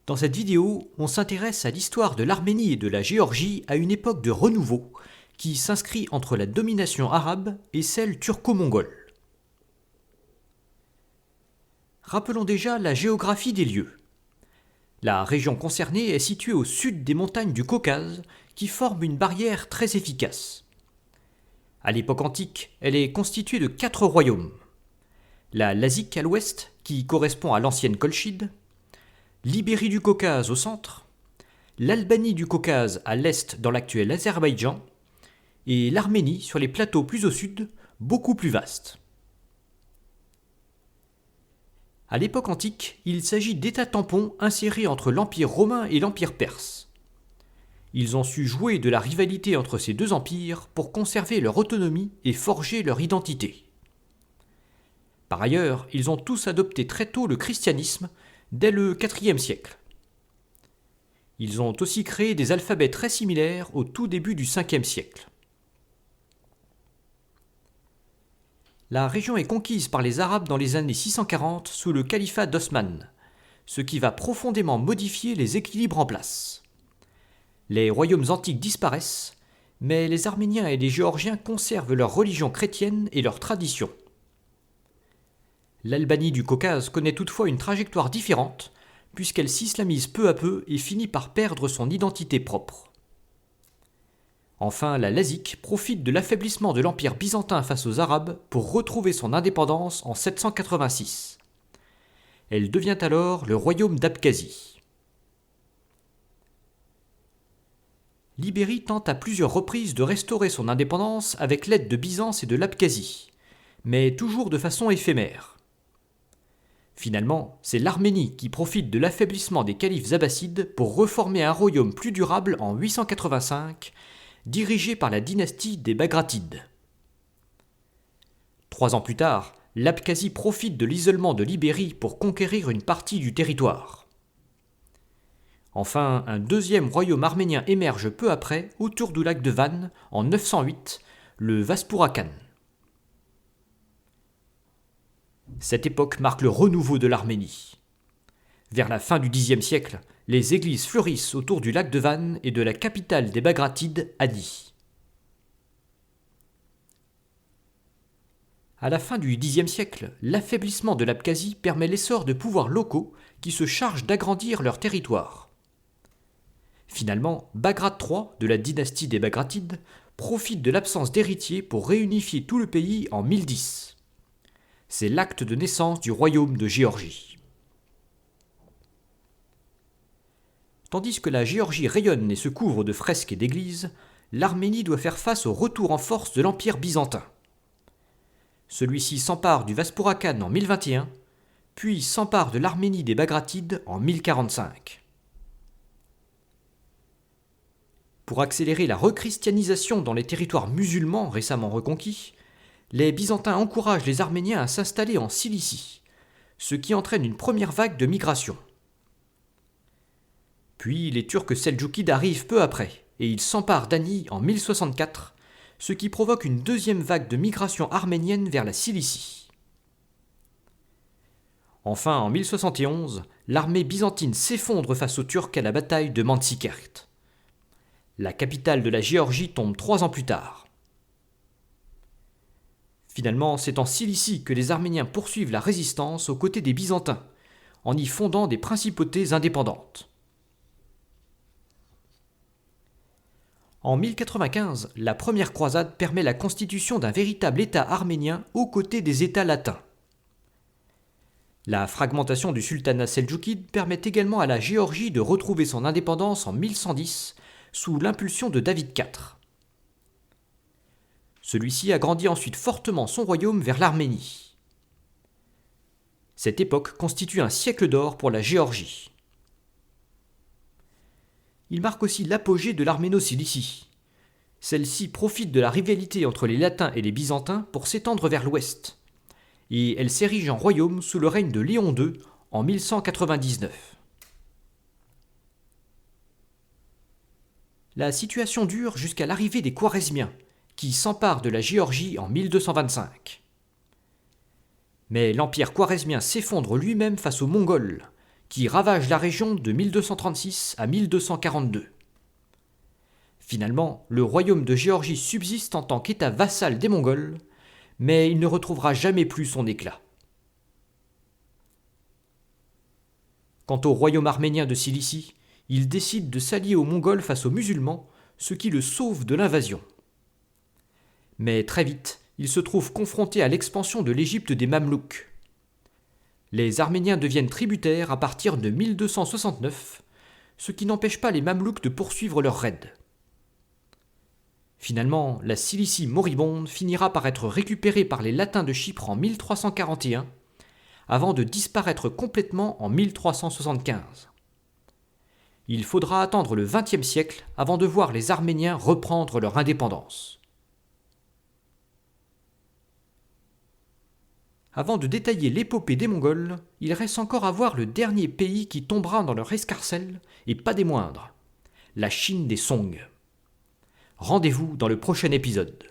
Dans cette vidéo, on s'intéresse à l'histoire de l'Arménie et de la Géorgie à une époque de renouveau qui s'inscrit entre la domination arabe et celle turco-mongole. Rappelons déjà la géographie des lieux. La région concernée est située au sud des montagnes du Caucase qui forment une barrière très efficace. À l'époque antique, elle est constituée de 4 royaumes. La Lazique à l'ouest, qui correspond à l'ancienne Colchide, l'Ibérie du Caucase au centre, l'Albanie du Caucase à l'est dans l'actuel Azerbaïdjan, et l'Arménie sur les plateaux plus au sud, beaucoup plus vastes. À l'époque antique, il s'agit d'États tampons insérés entre l'Empire romain et l'Empire perse. Ils ont su jouer de la rivalité entre ces deux empires pour conserver leur autonomie et forger leur identité. Par ailleurs, ils ont tous adopté très tôt le christianisme, dès le IVe siècle. Ils ont aussi créé des alphabets très similaires au tout début du Ve siècle. La région est conquise par les Arabes dans les années 640 sous le califat d'Osman, ce qui va profondément modifier les équilibres en place. Les royaumes antiques disparaissent, mais les Arméniens et les Géorgiens conservent leur religion chrétienne et leurs traditions. L'Albanie du Caucase connaît toutefois une trajectoire différente, puisqu'elle s'islamise peu à peu et finit par perdre son identité propre. Enfin, la Lazique profite de l'affaiblissement de l'Empire byzantin face aux Arabes pour retrouver son indépendance en 786. Elle devient alors le royaume d'Abkhazie. L'Ibérie tente à plusieurs reprises de restaurer son indépendance avec l'aide de Byzance et de l'Abkhazie, mais toujours de façon éphémère. Finalement, c'est l'Arménie qui profite de l'affaiblissement des califes abbassides pour reformer un royaume plus durable en 885, dirigé par la dynastie des Bagratides. 3 ans plus tard, l'Abkhazie profite de l'isolement de l'Ibérie pour conquérir une partie du territoire. Enfin, un deuxième royaume arménien émerge peu après, autour du lac de Van, en 908, le Vaspurakan. Cette époque marque le renouveau de l'Arménie. Vers la fin du Xe siècle, les églises fleurissent autour du lac de Van et de la capitale des Bagratides, Ani. À la fin du Xe siècle, l'affaiblissement de l'Abkhazie permet l'essor de pouvoirs locaux qui se chargent d'agrandir leur territoire. Finalement, Bagrat III, de la dynastie des Bagratides, profite de l'absence d'héritier pour réunifier tout le pays en 1010. C'est l'acte de naissance du royaume de Géorgie. Tandis que la Géorgie rayonne et se couvre de fresques et d'églises, l'Arménie doit faire face au retour en force de l'Empire byzantin. Celui-ci s'empare du Vaspurakan en 1021, puis s'empare de l'Arménie des Bagratides en 1045. Pour accélérer la rechristianisation dans les territoires musulmans récemment reconquis, les Byzantins encouragent les Arméniens à s'installer en Cilicie, ce qui entraîne une première vague de migration. Puis les Turcs seldjoukides arrivent peu après, et ils s'emparent d'Ani en 1064, ce qui provoque une deuxième vague de migration arménienne vers la Cilicie. Enfin, en 1071, l'armée byzantine s'effondre face aux Turcs à la bataille de Manzikert. La capitale de la Géorgie tombe 3 ans plus tard. Finalement, c'est en Cilicie que les Arméniens poursuivent la résistance aux côtés des Byzantins, en y fondant des principautés indépendantes. En 1095, la première croisade permet la constitution d'un véritable État arménien aux côtés des États latins. La fragmentation du sultanat seldjoukide permet également à la Géorgie de retrouver son indépendance en 1110, sous l'impulsion de David IV. Celui-ci agrandit ensuite fortement son royaume vers l'Arménie. Cette époque constitue un siècle d'or pour la Géorgie. Il marque aussi l'apogée de l'Arméno-Cilicie. Celle-ci profite de la rivalité entre les Latins et les Byzantins pour s'étendre vers l'ouest, et elle s'érige en royaume sous le règne de Léon II en 1199. La situation dure jusqu'à l'arrivée des Khwarezmiens, qui s'emparent de la Géorgie en 1225. Mais l'empire khwarezmien s'effondre lui-même face aux Mongols, qui ravagent la région de 1236 à 1242. Finalement, le royaume de Géorgie subsiste en tant qu'État vassal des Mongols, mais il ne retrouvera jamais plus son éclat. Quant au royaume arménien de Cilicie, il décide de s'allier aux Mongols face aux musulmans, ce qui le sauve de l'invasion. Mais très vite, il se trouve confronté à l'expansion de l'Égypte des Mamelouks. Les Arméniens deviennent tributaires à partir de 1269, ce qui n'empêche pas les Mamelouks de poursuivre leur raid. Finalement, la Cilicie moribonde finira par être récupérée par les Latins de Chypre en 1341, avant de disparaître complètement en 1375. Il faudra attendre le XXe siècle avant de voir les Arméniens reprendre leur indépendance. Avant de détailler l'épopée des Mongols, il reste encore à voir le dernier pays qui tombera dans leur escarcelle, et pas des moindres, la Chine des Song. Rendez-vous dans le prochain épisode.